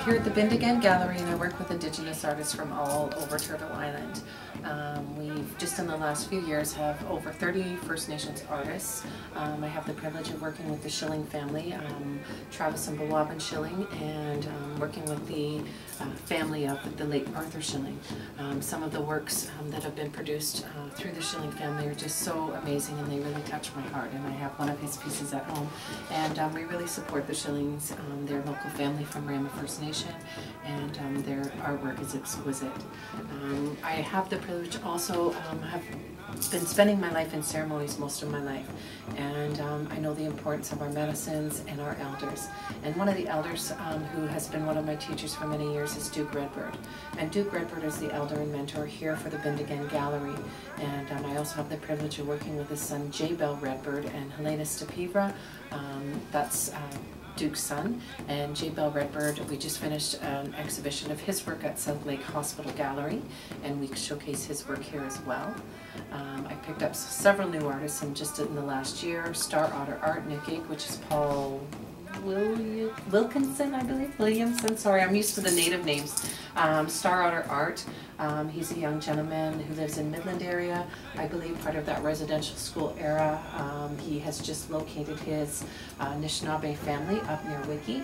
work here at the Bindigan Gallery, and I work with Indigenous artists from all over Turtle Island. We've just in the last few years have over 30 First Nations artists. I have the privilege of working with the Schilling family, Travis and Bawabin Schilling, and working with the family of the late Arthur Schilling. Some of the works that have been produced through the Schilling family are just so amazing, and they really touch my heart. And I have one of his pieces at home, and we really support the Schillings. Their local family from Rama First Nation, and their artwork is exquisite. I have the privilege also have been spending my life in ceremonies most of my life, and I know the importance of our medicines and our elders. And one of the elders who has been one of my teachers for many years is Duke Redbird. And Duke Redbird is the elder and mentor here for the Bindigan Gallery. And I also have the privilege of working with his son J. Bell Redbird and Helena Stepivra. That's Duke's son, and J. Bell Redbird. We just finished an exhibition of his work at South Lake Hospital Gallery, and we showcase his work here as well. I picked up several new artists just in the last year. Star Otter Art Nickig, which is Paul Wilkinson, I believe, Williamson, sorry, I'm used to the native names. Star Otter Art, he's a young gentleman who lives in Midland area, I believe part of that residential school era. He has just located his Anishinaabe family up near Wiki.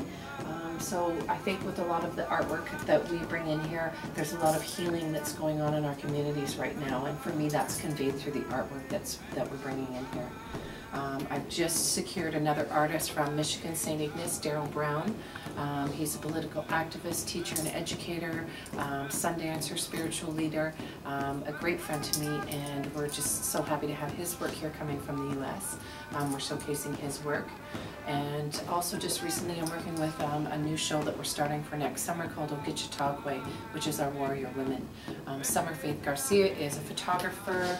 So I think with a lot of the artwork that we bring in here, there's a lot of healing that's going on in our communities right now, and for me that's conveyed through the artwork that we're bringing in here. I've just secured another artist from Michigan, St. Ignace, Daryl Brown. He's a political activist, teacher and educator, sun dancer, spiritual leader, a great friend to me, and we're just so happy to have his work here coming from the U.S. We're showcasing his work. And also just recently I'm working with a new show that we're starting for next summer called Ogichitagwe, which is our warrior women. Summer Faith Garcia is a photographer,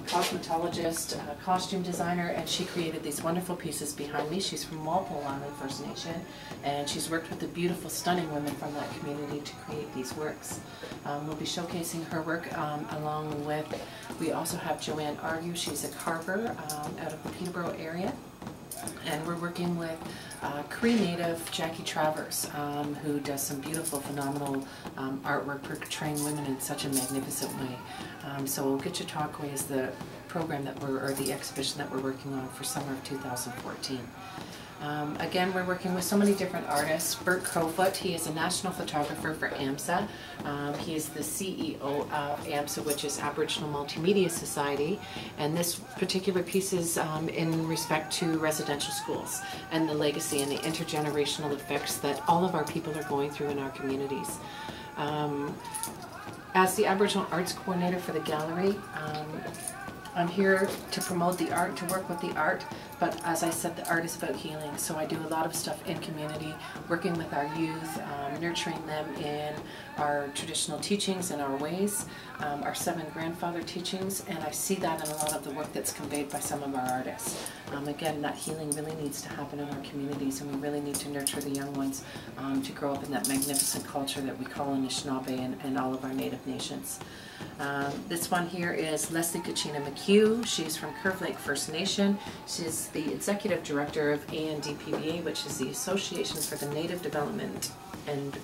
cosmetologist, costume designer, and she created these wonderful pieces behind me. She's from Walpole Island First Nation, and she's worked with the beautiful, stunning women from that community to create these works. We'll be showcasing her work along with, we also have Joanne Argue. She's a carver out of the Peterborough area. And we're working with Cree native Jackie Travers, who does some beautiful, phenomenal artwork portraying women in such a magnificent way. So Ogichitagwe is the program that or the exhibition that we're working on for summer of 2014. Again, we're working with so many different artists. Bert Crowfoot, he is a national photographer for AMSA. He is the CEO of AMSA, which is Aboriginal Multimedia Society, and this particular piece is in respect to residential schools and the legacy and the intergenerational effects that all of our people are going through in our communities. As the Aboriginal Arts Coordinator for the gallery, I'm here to promote the art, to work with the art, but as I said, the art is about healing, so I do a lot of stuff in community, working with our youth, nurturing them in our traditional teachings and our ways, our seven grandfather teachings, and I see that in a lot of the work that's conveyed by some of our artists. Again, that healing really needs to happen in our communities, and we really need to nurture the young ones to grow up in that magnificent culture that we call Anishinaabe and all of our native nations. This one here is Leslie Kachina McHugh. She's from Curve Lake First Nation. She's the Executive Director of ANDPBA, which is the Association for the Native Development and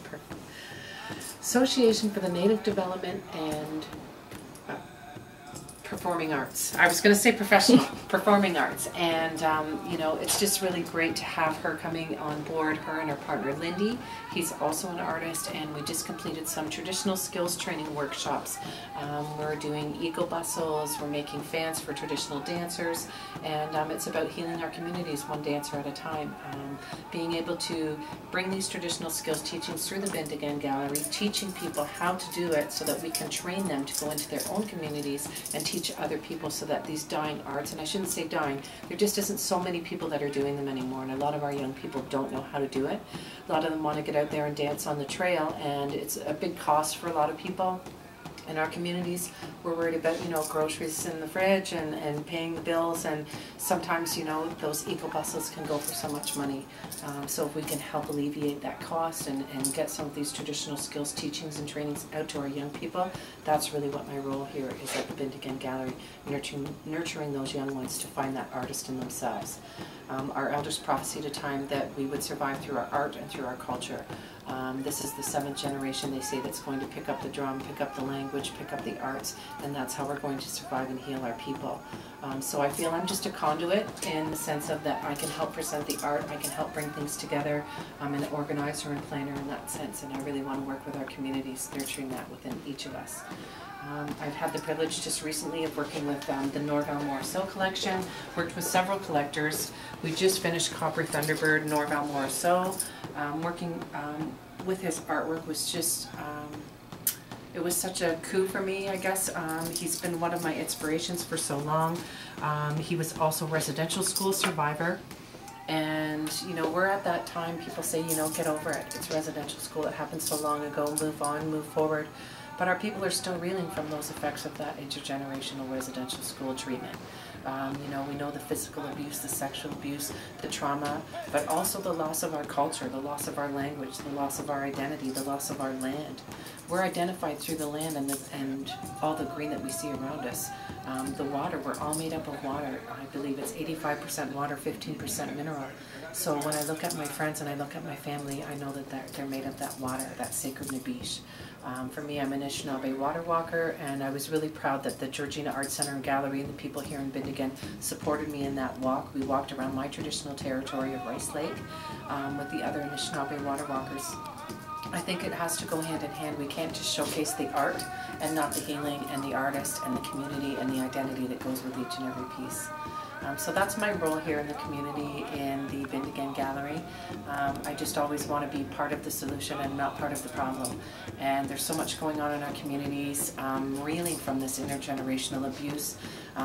Performing Arts. I was going to say professional, performing arts, and you know, it's just really great to have her coming on board, her and her partner Lindy. He's also an artist, and we just completed some traditional skills training workshops. We're doing eagle bustles, we're making fans for traditional dancers, and it's about healing our communities one dancer at a time. Being able to bring these traditional skills teachings through the Bindigan Gallery, teaching people how to do it so that we can train them to go into their own communities and teach other people, so that these dying arts, and I shouldn't say dying, there just isn't so many people that are doing them anymore, and a lot of our young people don't know how to do it. A lot of them want to get out there and dance on the trail, and it's a big cost for a lot of people. In our communities, we're worried about, you know, groceries in the fridge and paying the bills, and sometimes, you know, those eco buses can go for so much money. So if we can help alleviate that cost and get some of these traditional skills teachings and trainings out to our young people, that's really what my role here is at the Bindigan Gallery, nurturing those young ones to find that artist in themselves. Our elders prophesied a time that we would survive through our art and through our culture. This is the 7th generation, they say, that's going to pick up the drum, pick up the language, pick up the arts, and that's how we're going to survive and heal our people. So I feel I'm just a conduit in the sense of that I can help present the art, I can help bring things together. I'm an organizer and planner in that sense, and I really want to work with our communities, nurturing that within each of us. I've had the privilege just recently of working with the Norval Morrisseau collection, worked with several collectors. We just finished Copper Thunderbird, Norval Morrisseau. Working with his artwork was just, it was such a coup for me, I guess. He's been one of my inspirations for so long. He was also a residential school survivor. And, you know, we're at that time, people say, you know, get over it. It's residential school, it happened so long ago, move on, move forward. But our people are still reeling from those effects of that intergenerational residential school treatment. You know, we know the physical abuse, the sexual abuse, the trauma, but also the loss of our culture, the loss of our language, the loss of our identity, the loss of our land. We're identified through the land and all the green that we see around us. The water, we're all made up of water. I believe it's 85% water, 15% mineral. So when I look at my friends and I look at my family, I know that they're made of that water, that sacred Nabish. For me, I'm an Anishinaabe water walker, and I was really proud that the Georgina Art Center and Gallery and the people here in Bindigan supported me in that walk. We walked around my traditional territory of Rice Lake with the other Anishinaabe water walkers. I think it has to go hand in hand. We can't just showcase the art and not the healing and the artist and the community and the identity that goes with each and every piece. So that's my role here in the community in the Bindigan Gallery. I just always want to be part of the solution and not part of the problem. And there's so much going on in our communities, reeling from this intergenerational abuse,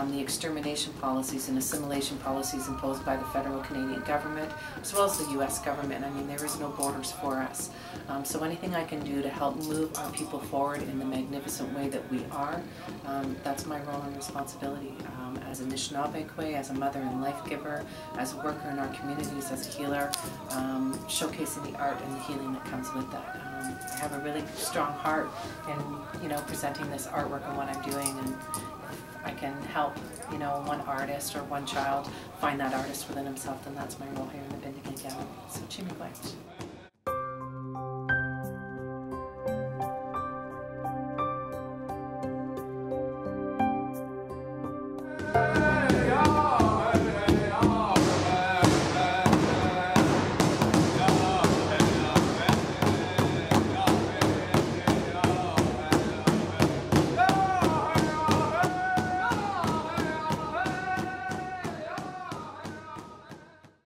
the extermination policies and assimilation policies imposed by the federal Canadian government, as well as the U.S. government. I mean, there is no borders for us. So anything I can do to help move our people forward in the magnificent way that we are, that's my role and responsibility. As a Anishinaabe, as a mother and life giver, as a worker in our communities, as a healer, showcasing the art and the healing that comes with that. I have a really strong heart in, you know, presenting this artwork and what I'm doing, and if I can help, you know, one artist or one child find that artist within himself, then that's my role here in the Bindigan Gallery. So, Chimikwai.